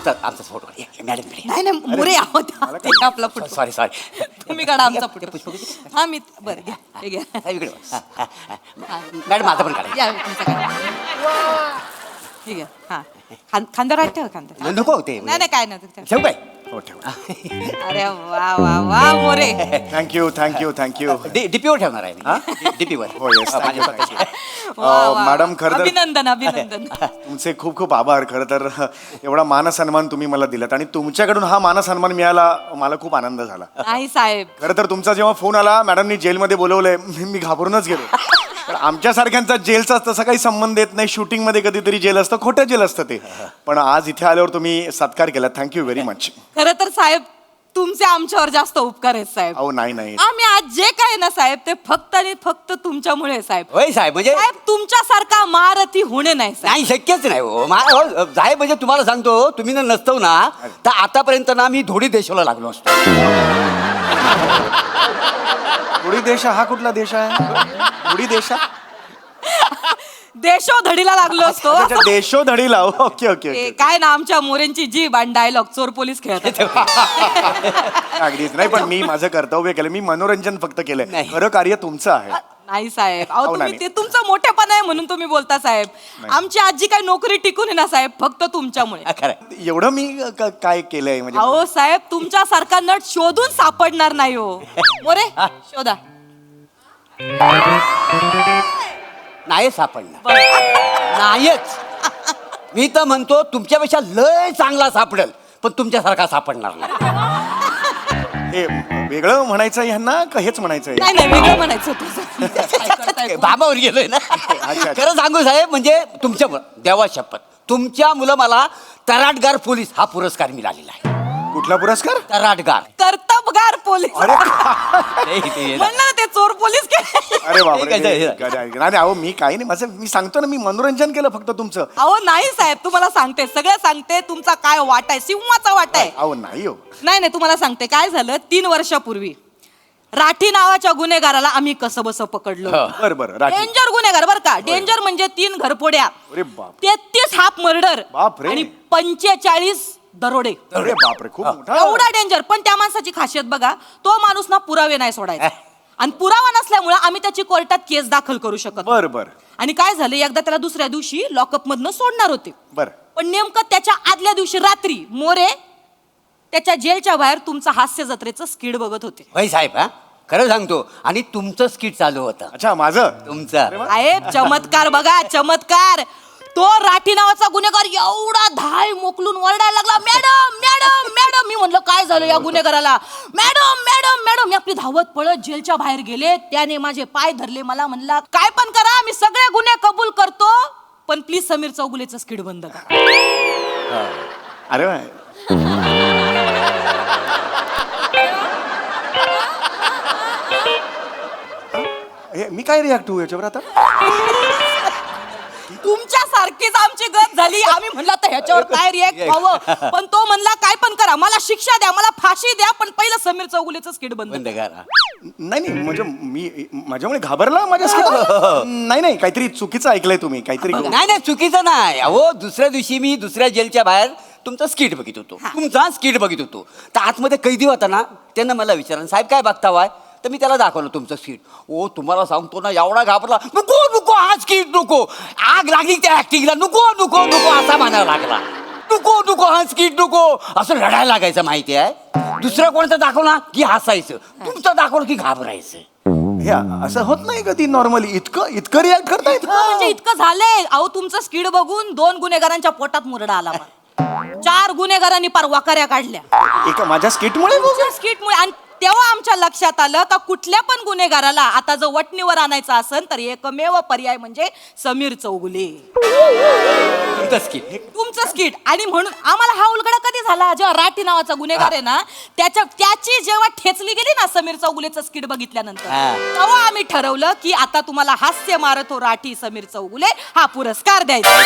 आमचा photo madam. नाही नाही मोरे आहोत आपला फोटो. सॉरी तुम्ही काढा आमचा फोटो. हा मी बरं घ्या हे घ्या. मॅडम माझा पण काढा. या तुमचा काढा. ठीक आहे. हा खांद्यावर हात ठेवा खांद्यावर. नको होते. नाही काय नाही ठेवू काय? हो ठेव. अरे वा वा वा मोरे. थँक्यू. डीपीवर ठेवणार आहे मी. डीपीवर. हो येस थँक्यू. वा, वा. मॅडम खरं तर अभिनंदन. तुमचे खूप खूप आभार. खरं तर एवढा मानसन्मान तुम्ही मला दिलात आणि तुमच्याकडून हा मानसन्मान मिळाला मला खूप आनंद झाला. नाही साहेब. खरं तर तुमचा जेव्हा फोन आला मॅडमनी जेलमध्ये बोलवलंय मी घाबरूनच गेलो. पण आमच्यासारख्यांचा जेलचा तसा काही संबंध येत नाही. शूटिंगमध्ये कधीतरी जेल असतं, खोटं जेल असतं ते. पण आज इथे आल्यावर तुम्ही सत्कार केला. Thank you very much. खरं तर साहेब तुमचे आमच्यावर जास्त उपकार आहेत साहेब. अहो नाही आम्ही आज जे काय ना साहेब ते फक्त आणि फक्त तुमच्यामुळे साहेब. होय साहेब म्हणजे साहेब तुमच्यासारखा महारथी होणे नाही साहेब. नाही शक्यच नाही हो. साहेब म्हणजे तुम्हाला सांगतो तुम्ही ना नसतो ना तर आतापर्यंत ना मी धोडी देशाला लागलो असतो. धुडी देश हा कुठला देश आहे? धुडी देश देशोधडीला लागलो असतो. देशोधडीला. ओके ते काय ना आमच्या मोरेंची जीभ आणि डायलॉग चोर पोलीस खेळतात. अगदीच नाही. पण मी माझं कर्तव्य केलं. मी मनोरंजन फक्त केलंय. नाही. खरं कार्य तुमचं आहे. नाही साहेब अहो अहो, तुम्ही नाही. ते तुमचं मोठेपण आहे म्हणून तुम्ही बोलता साहेब. आमची आजी काय नोकरी टिकून आहे ना साहेब फक्त तुमच्यामुळे. खरं एवढं मी काय केलंय म्हणजे अहो साहेब तुमच्यासारखा नट शोधून सापडणार नाही हो. मोरे शोधा. नाही सापडणार. नाहीच. मी तर म्हणतो तुमच्यापेक्षा लय चांगला सापडेल पण तुमच्यासारखा सापडणार नाही. हे वेगळं म्हणायचं ह्यांना का हेच म्हणायचं नाही नाही वेगळं म्हणायचं तुझं. बाबावर गेलोय ना. अच्छा. खरं सांगू साहेब म्हणजे तुमच्या देवा शपथ तुमच्या मुलं मला तराटगार पोलीस हा पुरस्कार मिळालेला आहे. कुठला पुरस्कार? तराटगार. कर्तबगार पोलीस. अरे म्हणलं ना ते चोर पोलीस अरे बापरे. नाही अहो मी काही नाही. माझं मी सांगतो ना मी मनोरंजन केलं फक्त तुमचं. अहो नाही साहेब तुम्हाला सांगते सगळं सांगते. तुमचा काय वाटा आहे सिंहाचा वाटा आहे. अहो नाही हो. नाही तुम्हाला सांगते काय झालं 3 वर्षापूर्वी राठी नावाच्या गुन्हेगाराला आम्ही कसं बस पकडलो. बरं राठी. डेंजर गुन्हेगार बर का. डेंजर म्हणजे 3 घरफोड्या, अरे बाप. 33 हाफ मर्डर बापरे. आणि 45 दरोडे. अरे बापरे खूप मोठा. एवढा डेंजर. पण त्या माणसाची खासियत बघा तो माणूस ना पुरावे नाही सोडायचा आणि पुरावा नसल्यामुळे आम्ही त्याची कोर्टात केस दाखल करू शकत. बर आणि काय झालं एकदा त्याला दुसऱ्या दिवशी लॉकअप मधनं सोडणार होते. पण नेमकं त्याच्या आदल्या दिवशी रात्री मोरे त्याच्या जेलच्या बाहेर तुमचं हास्य जत्रेचं स्किड बघत होते. होय साहेब. हा खरं सांगतो आणि तुमचं स्किट चालू होतं. अच्छा माझं तुमचं. साहेब चमत्कार बघा चमत्कार. तो राठी नावाचा गुन्हेगार एवढा धाय मोकलून ओरडायला लागला मॅडम मॅडम मॅडम. मी म्हणलं काय झालं या गुन्हेगाराला. Madam madam madam. मी आपली धावत पळत जेलच्या बाहेर गेले. त्याने माझे पाय धरले. मला म्हणला काय पण करा मी सगळे गुन्हे कबूल करतो पण प्लीज समीर चौगुलेचं स्किड बंद करा. अरे मी काय रिॲक्ट होऊ याच्यावर आता? तुमच्या सारखीच आमची गत झाली. आम्ही म्हणलं तर ह्याच्यावर काय रिॲक्ट व्हावं पण तो म्हणला काय पण करा मला शिक्षा द्या मला फाशी द्या पण पहिलं समीर चौगुलेचं स्किड बंद करा. नाही म्हणजे मी माझ्यामुळे घाबरला माझ्या. नाही काहीतरी चुकीचं ऐकलंय तुम्ही काहीतरी. नाही चुकीचं नाही. अहो दुसऱ्या दिवशी मी दुसऱ्या जेलच्या बाहेर तुमचा स्किट बघित होतो. तुमचा स्किट बघित होतो तर आतमध्ये कैदी होता ना त्यांना मला विचारलं साहेब काय बघता वाय तर मी त्याला दाखवलं तुमचं स्किट. ओ तुम्हाला सांगतो ना एवढा घाबरला. नको हा स्किट नको. आग लागली त्या ऍक्टिंगला. नको असा म्हणायला लागला. नको हा स्किट नको असं रडायला लागायचं माहिती आहे. दुसरं कोणतं दाखवला की हसायचं. तुमचं दाखवलं की घाबरायचं. हे असं होत नाही कधी नॉर्मली इतकं रिॲक्ट करतायत. म्हणजे इतकं झालंय. अहो तुमचं स्किड बघून 2 गुन्हेगारांच्या पोटात मुरडा आला. 4 गुन्हेगारांनी पार वाकाऱ्या काढल्या एका माझ्या स्किटमुळे. आणि तेव्हा आमच्या लक्षात आलं का कुठल्या पण गुन्हेगाराला आता जर वटणीवर आणायचं असेल तर एकमेव पर्याय म्हणजे समीर चौगुले. तुमचं स्किट. आणि म्हणून आम्हाला हा उलगडा कधी झाला जेव्हा राठी नावाचा गुन्हेगार आहे ना त्याची जेव्हा ठेचली गेली ना समीर चौगुलेचं स्किट बघितल्यानंतर तेव्हा आम्ही ठरवलं की आता तुम्हाला हास्य मारतो राठी समीर चौगुले हा पुरस्कार द्यायचा.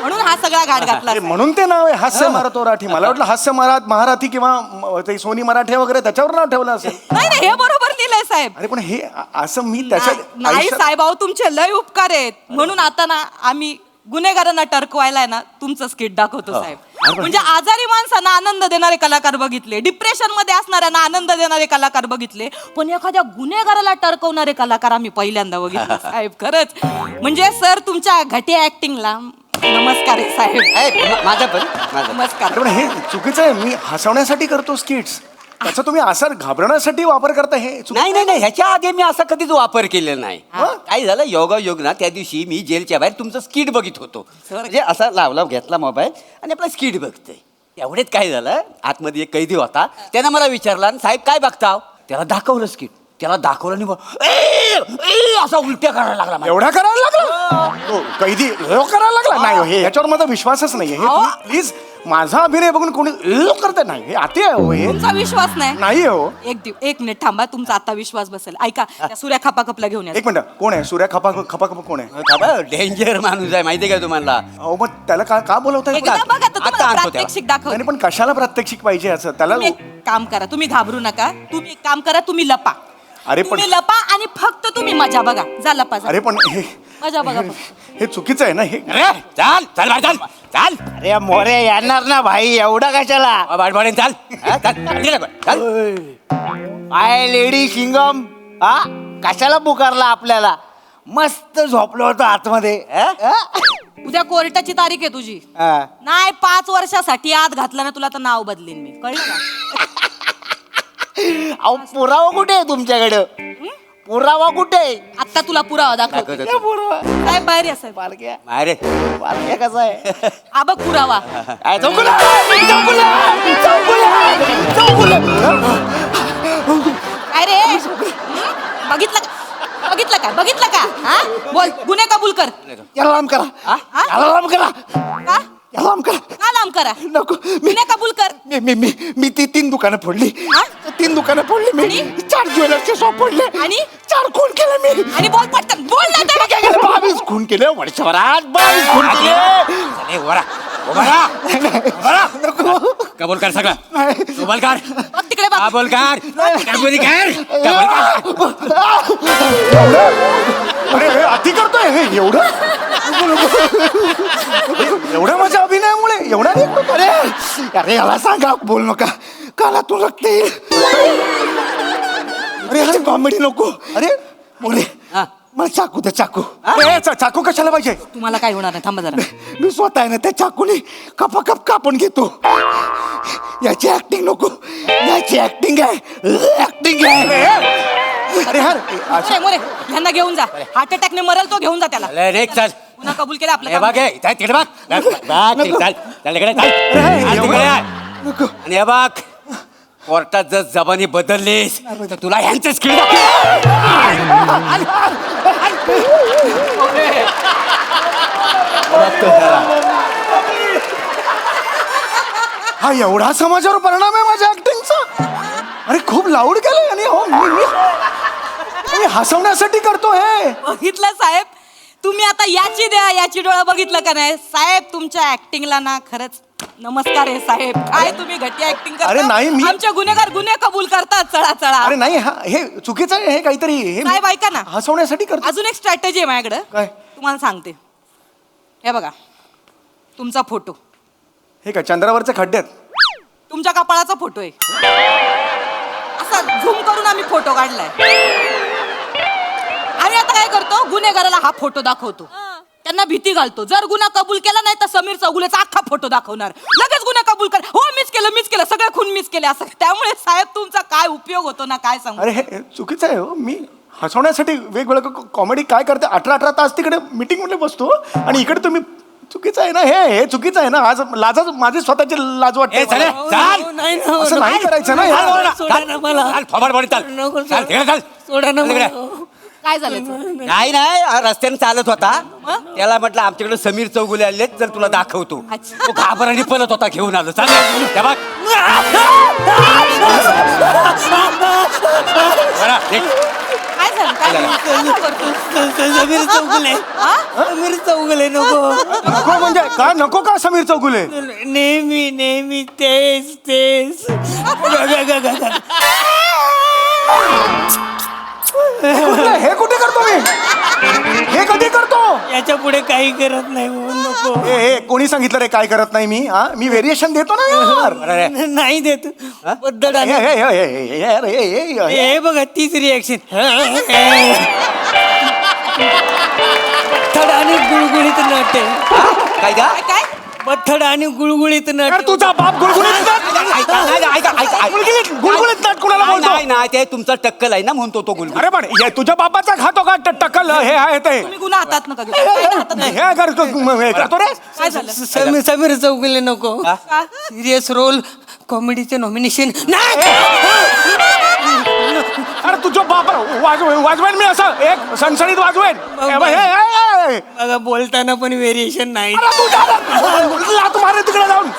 म्हणून हा सगळा घाट घातला. म्हणून ते नाव आहे हास्य मारतो राठी. मला वाटलं हास्य महारथी किंवा ते सोनी मराठे वगैरे त्याच्यावर नाव ठेवलं असेल. नाही हे बरोबर लिहिलंय साहेब. अरे पण हे असं मी त्याच्या नाही साहेब अहो तुमचे लय उपकार आहेत. म्हणून आता ना आम्ही गुन्हेगारांना टरकवायला ना तुमचं स्किट दाखवतो साहेब. म्हणजे आजारी माणसांना आनंद देणारे कलाकार बघितले, डिप्रेशन मध्ये असणाऱ्यांना आनंद देणारे कलाकार बघितले, पण एखाद्या गुन्हेगाराला टरकवणारे कलाकार आम्ही पहिल्यांदा बघितले साहेब. खरंच म्हणजे सर तुमच्या घटिया ऍक्टिंगला नमस्कार आहे साहेब. माझा पण नमस्कार. अरे पण हे चुकीचं आहे. मी हसवण्यासाठी करतो स्किट्स, त्याचा तुम्ही असं घाबरण्यासाठी वापर करता हे चुकीचं नाही नाही नाही, ह्याच्या आधी मी असा कधीच वापर केलेला नाही. काय झालं, योगायोग ना त्या दिवशी मी जेलच्या बाहेर तुमचं स्किट बघित होतो. म्हणजे असा लावला घेतला मोबाईल आणि आपला स्किट बघतोय. एवढेच काय झालं, आतमध्ये एक कैदी होता, त्यानं मला विचारला, साहेब काय बघताव? त्याला दाखवलं स्किट, त्याला दाखवलं नाही, असा उलट्या करायला लागला मला. एवढा करायला लागला तो कैदी हे करायला लागला. नाही हे ह्याच्यावर माझा विश्वासच नाहीये. हे तुम्ही प्लीज माझा अभिनय बघून कोणी करत नाही. हे अति आहे हो. हे तुमचा विश्वास नाही नाही हो. एक मिनिट थांबा, तुमचा आता विश्वास बसेल. ऐका त्या सूर्या खपाखपला घेऊन या. एक मिनिट, कोण आहे सूर्या खपा खपा कोण आहे? डेंजर माणूस आहे माहितीये का तुम्हाला? अहो मग त्याला का बोलवताय? एकदा बघा तर तुम्हाला आता आणतो त्याला. प्रात्यक्षिक दाखव. नाही पण कशाला प्रात्यक्षिक पाहिजे असं त्याला? तुम्ही एक काम करा, तुम्ही घाबरू नका. तुम्ही एक काम करा, तुम्ही लपा. अरे पण- तुम्ही लपा आणि फक्त तुम्ही मजा बघा. जा लपा जा. अरे पण हे मजा बघा. हे चुकीचं आहे ना हे. अरे चाल चाल बाहेर चाल चाल. अरे मोरे येणार ना भाई, एवढा कशाला? बाडबाडीन चाल. हा, चाल. इकडे बघ, चाल. आय लेडी शिंगम, हा कशाला पुकारला आपल्याला? मस्त झोपलो होतो आतमध्ये. उद्या कोर्टाची तारीख आहे तुझी. नाही 5 वर्षासाठी आत घातलं ना तुला तर नाव बदलीन मी, कळलं का? अहो पुरावा कुठे आहे तुमच्याकडे? पुरावा कुठे आहे? आता तुला पुरावा दाखवतो. दाखवतो. त्या पुरावा काय बाहेर या साहेब. पालक्या अरे पालक्या कसा आहे? हा बघ पुरावा. काय चौकुला? चौकुला! चौकुला! चौकुला! काय रे बघितलं का? बघितलं का? बघितलं का? हा बोल, गुन्हे कबूल कर. याला लांब करा. हा? याला लांब करा. का? याला लांब करा. का लांब करा? नको मी गुन्हे कबूल कर. मी मी मी मी ती 3 दुकानं फोडली. हा? 3 दुकानं फोडली मी. आणि? 4 ज्वेलरचे शॉप फोडले. आणि? 4 खून केले मी. आणि बोल पटकन बोल ना काय त्याला. केलं? 22 खून केले वर्षभरात. 22 खून केले. अरे वरा वरा कबूल कर सगळं. कबूल कर. बघ तिकडे बघ. कबूल कर. कबूल कर. कबूल कर. अरे हे अति करतोय हे एवढं एवढं माझ्या अभिनयामुळे एवढा नाही करतो. अरे अरे याला सांगा बोल नका, काला तू लागते. अरे अरे कॉमेडी नको. अरे बोले हा. मला चाकू दे चाकू. अरे, चाकू कशाला पाहिजे? तुम्हाला काय होणार नाही, थांबा जरा. मी स्वतः आहे ना त्या चाकूने कपाकप कापून घेतो. याची ऍक्टिंग नको, याची ऍक्टिंग आहे. ऍक्टिंग आहे. अरे यार अरे मोरे ह्यांना घेऊन जा. हार्ट अटॅकने मरल तो, घेऊन जा त्याला. चल रे चल. पुन्हा कबूल केलं आपलं हे काम. बघ हे, इथं तिकडे बघ. बघ, चल चल इकडे चल. चल तिकडे. नको. आणि हे बघ, कोर्टात जर जबानी बदललीस तर तुला ह्यांचंच खेळ हा एवढा समाजावर परिणाम आहे माझ्या ऍक्टिंगचा. अरे खूप लाऊड केलंय आणि हो मी हसवण्यासाठी करतो हे. बघितलं साहेब, तुम्ही आता याची द्या याची डोळा बघितलं का नाही साहेब? तुमच्या ऍक्टिंगला ना खरंच नमस्कार आहे साहेब. काय तुम्ही घटिया ऍक्टिंग करता. अरे नाही, मी- आमचे गुन्हेगार गुन्हे कबूल करतात. चळा चळा. अरे नाही हे चुकीचं आहे. हे काहीतरी हे मी साहेब ऐका ना, हसवण्यासाठी करतो. अजून एक स्ट्रॅटेजी आहे माझ्याकडे. काय? तुम्हाला सांगते. हे बघा तुमचा फोटो, हे काय चंद्रावरचे खड्डे आहेत? तुमच्या कपाळाचा फोटो आहे. असा झूम करून आम्ही फोटो काढलाय. आम्ही आता काय करतो, गुन्हेगाराला हा फोटो दाखवतो, त्यांना भीती घालतो. जर गुन्हा कबूल केला नाही तर समीर चौगुलेचा अख्खा फोटो दाखवणार. लगेच गुन्हा कबूल कर. हो मीच केलं सगळे खून मीच केले असं. त्यामुळे साहेब तुमचा काय उपयोग होतो ना काय सांगू. अरे हे चुकीचं आहे हो. मी हसवण्यासाठी वेगवेगळं कॉमेडी काय करते. 18 तास तिकडे मीटिंग मध्ये बसतो आणि इकडे तुम्ही चुकीचं आहे ना. हे चुकीचं आहे ना. आज लाज माझी स्वतःची लाज वाटते. चल मला. चाल. असं नाही करायचं ना यार. चाल थोबाड बॉडी चाल. चाल तिकडे चाल. तिकडे. काय झालं ते? नाही नाही रस्त्याने चालत होता. त्याला म्हटलं आमच्याकडे समीर चौगुले आले तर तुला दाखवतो. अच्छा. तो घाबराने पळत होता, घेऊन आलो. चाल त्या बघ. बरं, निघ. काय झालं काय झालं? काय घाबरतो? समीर चौगुले. हा? समीर चौगुले नको. नको म्हणजे का नको का समीर चौगुले? नेहमी नेहमी तेच तेच. हे कुठे करतो मी? हे कधी करतो? याच्या पुढे काही करत नाही म्हणून नको. ए कोणी सांगितलं रे काय करत नाही मी हा मी व्हेरिएशन देतो ना यार. नाही देत पद्धत ए, आणि ए, ए, ए, ए, यार, ए, ए, ए. हे बघा तीच रिॲक्शन पत्थड आणि गुळगुळीत नट काय का काय पत्थड आणि गुळगुळीत यार नट. तुझा बाप गुळगुळीत नाट. गुळगुळीत नाट कुणाला बोलतो नाही नाही ते तुमचा टक्कल आहे ना म्हणतो तो गुलगुल. अरे पण हे तुझ्या बापाचा खातो का टक्कल हे आहे ते तुम्ही गुन्हा हातात नका घेऊ. काय हातात नाही. हे करतो रे काय झालं समीर समीर चौगुले नको. हा? का? सिरियस रोल कॉमेडीचे नॉमिनेशन नाही. अरे तुझं बाप वाजवेन मी असं एक सणसणीत वाजवेन ए, बाई, ए, ए, ए. बघा बोलताना पण व्हेरिएशन नाही. अरे तू जा, लाथ मारे तिकडे जाऊन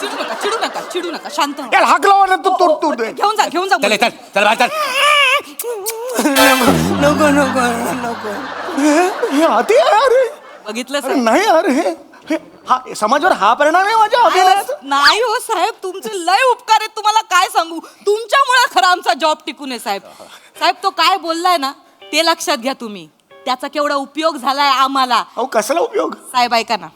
चिडू नका शांत व्हा. यार हाक लावा ना तू घेऊन जा चल चल चल बाहेर चल. नको नको नको. हे आती आहे अरे बघितलं अरे साहेब? नाही अरे हे हा समाजावर हा परिणाम आहे माझ्या अभिनयाचा नाही हो साहेब तुमचे लय उपकार आहेत तुम्हाला काय सांगू तुमच्यामुळे खरं आमचा जॉब टिकून आहे साहेब. साहेब तो काय बोललाय ना ते लक्षात घ्या तुम्ही त्याचा केवढा उपयोग झालाय आम्हाला. अहो कसला उपयोग साहेब ऐका ना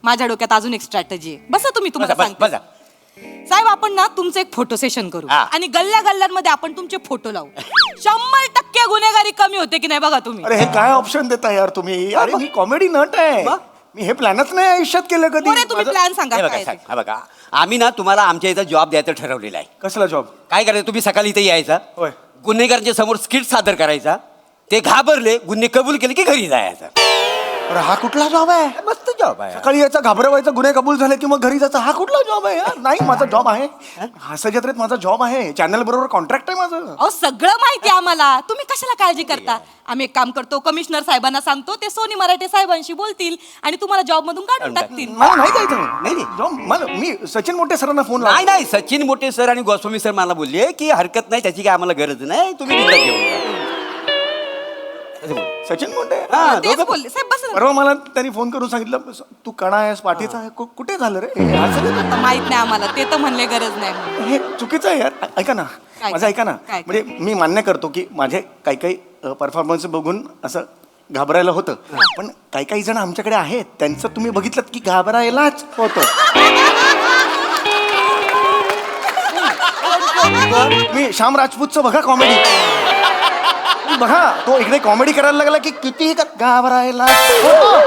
माझ्या डोक्यात अजून एक स्ट्रॅटेजी आहे बसा तुम्ही तुम्हाला बस सांगते. बस साहेब आपण ना तुमचं एक फोटो सेशन करू हा. आणि गल्ल्या गल्ल्यांमध्ये आपण तुमचे फोटो लावू 100% गुन्हेगारी कमी होते की नाही बघा तुम्ही. अरे हे काय ऑप्शन देता यार तुम्ही अरे मी कॉमेडी नट आहे वा. मी हे प्लॅनच नाही आयुष्यात केलं कधी बरे तुम्ही माझं- प्लॅन सांगा हे काय बघा ते. साहेब, हा बघा आम्ही ना तुम्हाला आमच्या इथं जॉब द्यायचं ठरवलेलं आहे. कसला जॉब काय करायचं तुम्ही सकाळी इथे यायचा होय. गुन्हेगारांच्या समोर स्किट सादर करायचा ते घाबरले गुन्हे कबूल केले की घरी जायचं. अरे हा कुठला जॉब आहे मस्त जॉब आहे. सकाळी याचा घाबरवायचा गुन्हे कबूल झाले की मग घरी जायचा हा कुठला जॉब आहे यार नाही माझा जॉब आहे हास्य जत्रेत माझा जॉब आहे चॅनल बरोबर कॉन्ट्रॅक्ट आहे माझं अहो सगळं माहिती आहे आम्हाला तुम्ही कशाला काळजी करता. आम्ही एक काम करतो कमिशनर साहेबांना सांगतो ते सोनी मराठे साहेबांशी बोलतील आणि तुम्हाला जॉब मधून काढून टाकतील. मला नाही जायचं नाही, नाही. जॉब मला मी सचिन मोठे सरांना फोन नाही नाही सचिन मोठे सर आणि गोस्वामी सर मला बोलले की हरकत नाही त्याची काय आम्हाला गरज नाही तुम्ही तिकडे घेऊन जा. असं बोलले. सचिन मोठे हा, तेच दोघं- बोलले साहेब बस परवा मला त्यांनी फोन करून सांगितलं तू कणा आहेस पाठीचा आहे कुठे झालं रे हे असं नाही आता माहित नाही आम्हाला ते तर म्हणले गरज नाही म्हणून. हे चुकीचं आहे यार ऐका ना काय? माझं ऐका ना काय? म्हणजे मी मान्य करतो की माझे काही काही परफॉर्मन्स बघून असं घाबरायला होतं पण काही काही जण आमच्याकडे आहेत त्यांचं तुम्ही बघितलं की घाबरायलाच होतं मी श्याम राजपूतचं बघा कॉमेडी बघा तो इकडे कॉमेडी करायला लागला की किती घाबरायला होतं.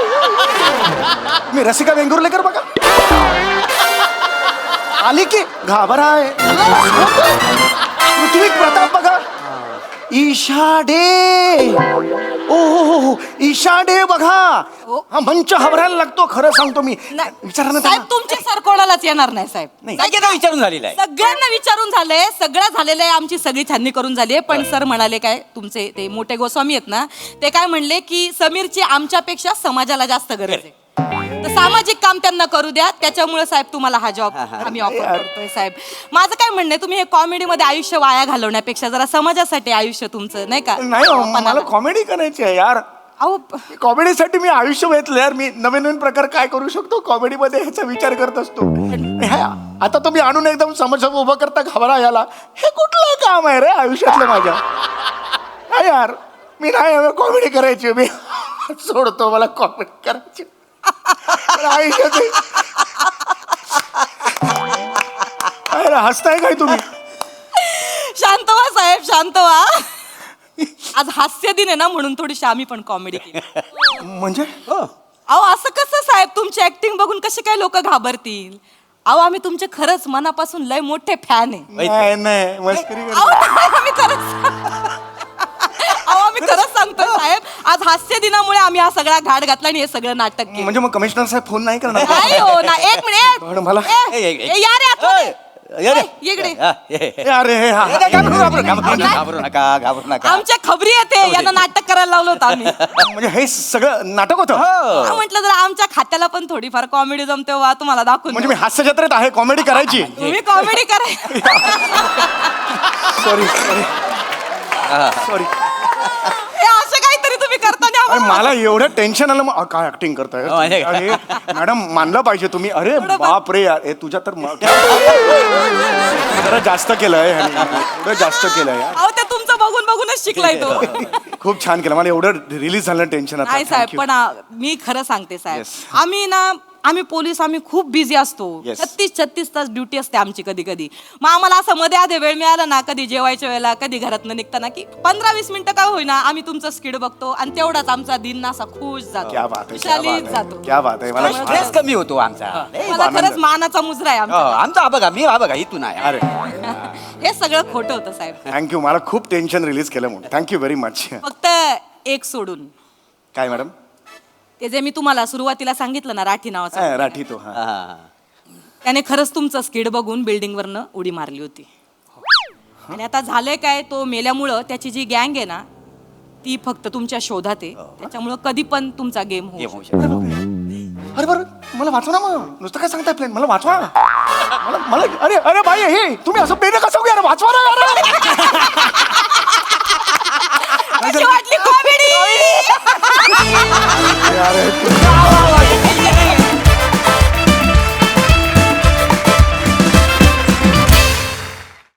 मी रसिका वेंगुर्लेकर बघा आली की घाबराय पृथ्वी प्रताप बघा ईशाडे ओ हो ईशाडे बघा हा मंच हवरायला लागतो खरं सांगतो मी नाही. विचारा ना साहेब त्यांना. तुमचे सर कोणालाच येणार नाही साहेब. नाही. सगळ्यांना विचारून झालेलं आहे. सगळ्यांना विचारून झालंय सगळं झालेलं आहे आमची सगळी छाननी करून झाली आहे पण सर म्हणाले काय तुमचे ते मोठे गोस्वामी आहेत ना ते काय म्हणले की समीरची आमच्यापेक्षा समाजाला जास्त गरज आहे तर सामाजिक काम त्यांना करू द्या त्याच्यामुळे साहेब तुम्हाला हा जॉब आम्ही ऑफर करतोय साहेब. माझं काय म्हणणं आहे तुम्ही हे कॉमेडीमध्ये आयुष्य वाया घालवण्यापेक्षा जरा समाजासाठी आयुष्य तुमचं नाही का नाही हो, मला कॉमेडी करायची आहे यार अहो कॉमेडीसाठी मी आयुष्य घेतलं यार मी नवीन नवीन प्रकार काय करू शकतो कॉमेडीमध्ये ह्याचा विचार करत असतो आता तुम्ही आणून एकदम समोर उभं करता घाबरा याला हे कुठलं काम आहे रे आयुष्यातलं माझ्या काय यार मी नाही कॉमेडी करायची मी सोडतो मला कॉमेडी करायची आयुष्यात हसताय काय तुम्ही शांत व्हा साहेब शांत व्हा आज हास्य दिन आहे ना म्हणून थोडीशी आम्ही पण कॉमेडी केली. म्हणजे अहो असं कसं साहेब तुमची ऍक्टिंग बघून कसे काय लोक घाबरतील. अहो आम्ही तुमचे खरंच मनापासून लय मोठे फॅन आहे. नाही नाही मस्करी करतो. अहो, नाही, आम्ही खरंच सांगतोय साहेब आज हास्य दिनामुळे आम्ही हा सगळा घाट घातला आणि हे सगळं नाटक केलं. म्हणजे मग कमिशनर साहेब फोन नाही करणार नाही हो ना एक मिनिट पण मला या रे आतमध्ये. ये रे. ए, इकडे. हा, ये. ए, अरे हे हा घाबरू नका आमच्या खबरी येते यांना नाटक करायला लावलं होतं आम्ही म्हणजे हे सगळं नाटक होतं हा, म्हटलं जर आमच्या खात्याला पण थोडीफार कॉमेडी जमते वा तुम्हाला दाखवून म्हणजे मी हास्य जत्रेत आहे कॉमेडी करायची तुम्ही कॉमेडी कराय सॉरी सॉरी सॉरी हे असं काहीतरी तुम्ही करताना अरे आम्हाला- मला एवढं टेन्शन आलं मग काय ऍक्टिंग करताय हो, आहे का? अरे मॅडम मानलं पाहिजे तुम्ही अरे बाप रे यार हे तुझ्या तर जरा जास्त केलंय ह्याने. एवढं जास्त केलंय यार अहो ते तुमचं बघून बघूनच शिकलाय तो खूप छान केलं. मला एवढं रिलीज झालं टेन्शन आता. नाही साहेब Thank you. पण मी खरं सांगते साहेब Yes. आम्ही पोलीस आम्ही खूप बिझी असतो. Yes. 36 तास ड्युटी असते आमची कधी कधी. मग आम्हाला असं मध्ये आधे वेळ मिळाला ना, कधी जेवायच्या वेळेला, कधी घरातनं निघताना, की 15-20 मिनिटं काय होईना आम्ही तुमचं स्किड बघतो आणि तेवढाच आमचा दिन ना असा खुश जातो. क्या बात आहे, क्या खुशालीत बात आहे, जातो. क्या बात आहे. मला स्ट्रेस कमी होतो आमचा लय मला आनंद. खरंच मानाचा मुजरा आहे हो, आमचा. आमचा हा बघा मी हा बघा इथून आहे. अरे हे सगळं खोटं होतं साहेब. थँक्यू. मला खूप टेन्शन रिलीज केलं म्हणून थँक्यू व्हेरी मच. फक्त एक सोडून काय मॅडम? ते जे मी तुम्हाला सुरुवातीला सांगितलं ना, राठी नावाचं राठी तो. हा. हा. त्याने खरंच तुमचं स्किड बघून बिल्डिंग वरनं उडी मारली होती. आणि आता झालंय काय, तो मेल्यामुळं त्याची जी गँग आहे ना, ती फक्त तुमच्या शोधात आहे. त्याच्यामुळं कधी पण तुमचा गेम हे होऊ होऊ शकतं. अरे बरं मला वाचवा ना मग. नुसतं काय सांगताय प्लेन मला वाचवा. मला अरे अरे बाई हे तुम्ही असं पेन कसं घेणार वाचवा ना यार. कशी वाटली कॉमेडी? अरे